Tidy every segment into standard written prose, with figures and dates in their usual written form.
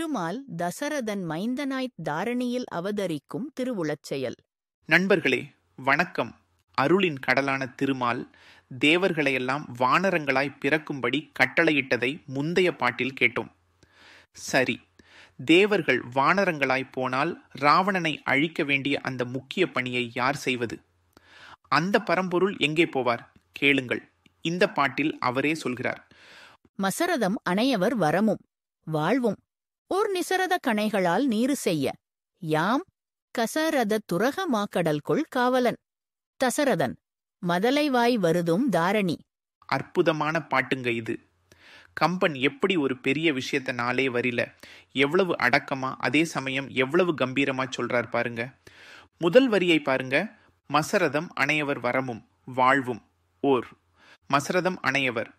திருமால் தசரதன் மைந்தனாய்த் தாரணியில் அவதரிக்கும் திருவுளச் செயல். நண்பர்களே வணக்கம். அருளின் கடலான திருமால் தேவர்களையெல்லாம் வானரங்களாய் பிறக்கும்படி கட்டளையிட்டதை முந்தைய பாட்டில் கேட்டோம். சரி, தேவர்கள் வானரங்களாய் போனால் ராவணனை அழிக்க வேண்டிய அந்த முக்கிய பணியை யார் செய்வது? அந்த பரம்பொருள் எங்கே போவார்? கேளுங்கள், இந்த பாட்டில் அவரே சொல்கிறார். மசரதம் அணையவர் வரமும் வாழ்வும் ஓர் நிசரத கணைகளால் நீரு செய்ய யாம் கசரத துரக மாக்கடல்கொள் காவலன் தசரதன் மதலைவாய் வருதும் தாரணி. அற்புதமான பாட்டுங்க இது. கம்பன் எப்படி ஒரு பெரிய விஷயத்த நாளே வரில எவ்வளவு அடக்கமா, அதே சமயம் எவ்வளவு கம்பீரமா சொல்றார் பாருங்க. முதல் வரியை பாருங்க. மசரதம் அணையவர் வரமும் வாழ்வும் ஓர். மசரதம் அணையவர்.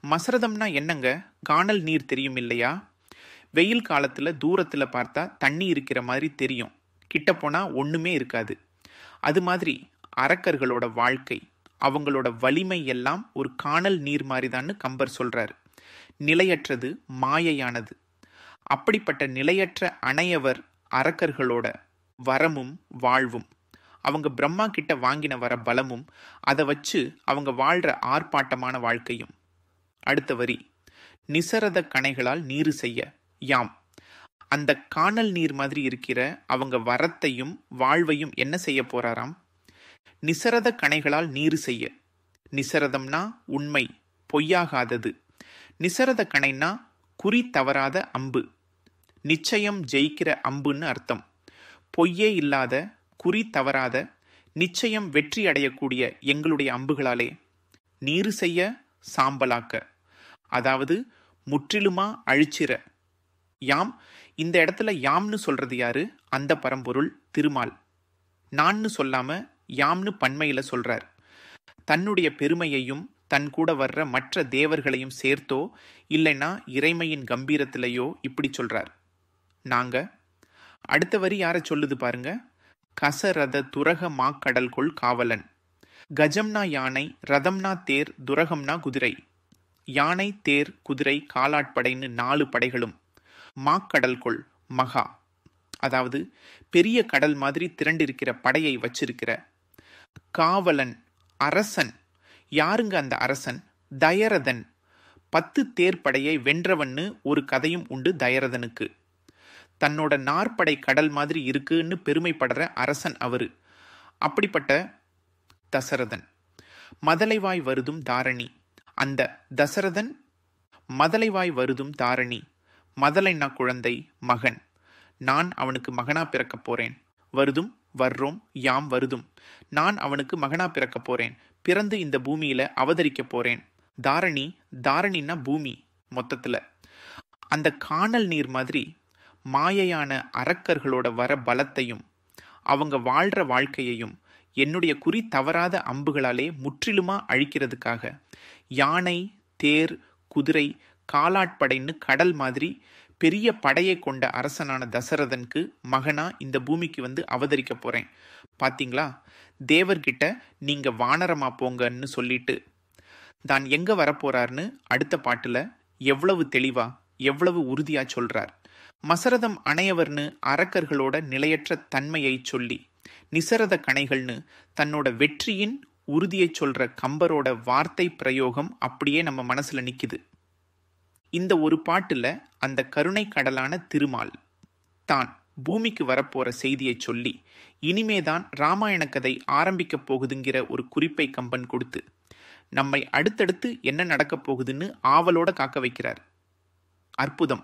மசரதம்னா என்னங்க? காணல் நீர் தெரியும் இல்லையா? வெயில் காலத்துல தூரத்துல பார்த்தா தண்ணி இருக்கிற மாதிரி தெரியும், கிட்ட போனா ஒண்ணுமே இருக்காது. அது மாதிரி அரக்கர்களோட வாழ்க்கை, அவங்களோட வலிமை எல்லாம் ஒரு காணல் நீர் மாதிரிதான்னு கம்பர் சொல்றாரு. நிலையற்றது, மாயையானது. அப்படிப்பட்ட நிலையற்ற அணையவர் அரக்கர்களோட வரமும் வாழ்வும், அவங்க பிரம்மா கிட்ட வாங்கின வர பலமும், அதை வச்சு அவங்க வாழ்ற ஆர்ப்பாட்டமான வாழ்க்கையும். அடுத்த வரி, நிசரத கணைகளால் நீரு செய்ய யாம். அந்த காணல் நீர் மாதிரி இருக்கிற அவங்க வரத்தையும் வாழ்வையும் என்ன செய்ய போறாராம்? நிசரத கணைகளால் நீரு செய்ய. நிசரதம்னா உண்மை, பொய்யாகாதது. நிசரத கணைனா குறி தவறாத அம்பு, நிச்சயம் ஜெயிக்கிற அம்புன்னு அர்த்தம். பொய்யே இல்லாத, குறி தவறாத, நிச்சயம் வெற்றி அடையக்கூடிய எங்களுடைய அம்புகளாலே நீரு செய்ய சாம்பலாக்க, அதாவது முற்றிலுமா அழிச்சிற. யாம், இந்த இடத்துல யாம்னு சொல்றது யாரு? அந்த பரம்பொருள் திருமால். நான்னு சொல்லாம யாம்னு பன்மையில சொல்றார். தன்னுடைய பெருமையையும் தன் கூட வர்ற மற்ற தேவர்களையும் சேர்த்தோ இல்லைன்னா இறைமையின் கம்பீரத்திலேயோ இப்படி சொல்றார். நாங்க. அடுத்த வரி யார சொல்லுது பாருங்க. கசரத துரக மாக்கடல்கொள் காவலன். கஜம்னா யானை, ரதம்னா தேர், துரகம்னா குதிரை. யானை, தேர், குதிரை, காலாட்படைன்னு 4 படைகளும். மாக்கடல்கொள் மகா, அதாவது பெரிய கடல் மாதிரி திரண்டிருக்கிற படையை வச்சிருக்கிற. காவலன், அரசன். யாருங்க அந்த அரசன்? தயரதன். 10 தேர் படையை வென்றவன்னு ஒரு கதையும் உண்டு தயரதனுக்கு. தன்னோட நாற்படை கடல் மாதிரி இருக்குன்னு பெருமைப்படுற அரசன் அவரு. அப்படிப்பட்ட தசரதன். மதலைவாய் வருதும் தாரணி. அந்த தசரதன் மதலைவாய் வருதும் தாரணி. மதலைன்னா குழந்தை, மகன். நான் அவனுக்கு மகனா பிறக்க போறேன். வருதும் வர்றோம், யாம் வருதும். நான் அவனுக்கு மகனா பிறக்க போறேன், பிறந்து இந்த பூமியில அவதரிக்க போறேன். தாரணி, தாரணின்னா பூமி மொத்தத்துல. அந்த காணல் நீர் மாதிரி மாயையான அரக்கர்களோட வர பலத்தையும் அவங்க வாழ்ற வாழ்க்கையையும் என்னுடைய குறி தவறாத அம்புகளாலே முற்றிலுமா அழிக்கிறதுக்காக யானை, தேர், குதிரை, காலாட்படைன்னு கடல் மாதிரி பெரிய படையை கொண்ட அரசனான தசரதனுக்கு மகனா இந்த பூமிக்கு வந்து அவதரிக்க போறேன். பாத்தீங்களா? தேவர்கிட்ட நீங்க வானரமா போங்கன்னு சொல்லிட்டு தான் எங்க வரப்போறார்னு அடுத்த பாட்டுல எவ்வளவு தெளிவா, எவ்வளவு உறுதியா சொல்றார். மசரதம் அணையவர்னு அரக்கர்களோட நிலையற்ற தன்மையை சொல்லி, நிசரத கணைகள்னு தன்னோட வெற்றியின் உறுதியை சொல்ற கம்பரோட வார்த்தை பிரயோகம் அப்படியே நம்ம மனசுல நிக்குது. இந்த ஒரு பாட்டுல அந்த கருணை கடலான திருமால் தான் பூமிக்கு வரப்போற செய்தியை சொல்லி, இனிமேதான் ராமாயண கதை ஆரம்பிக்க போகுதுங்கிற ஒரு குறிப்பை கம்பன் கொடுத்து நம்மை அடுத்தடுத்து என்ன நடக்க போகுதுன்னு ஆவலோட காக்க வைக்கிறார். அற்புதம்.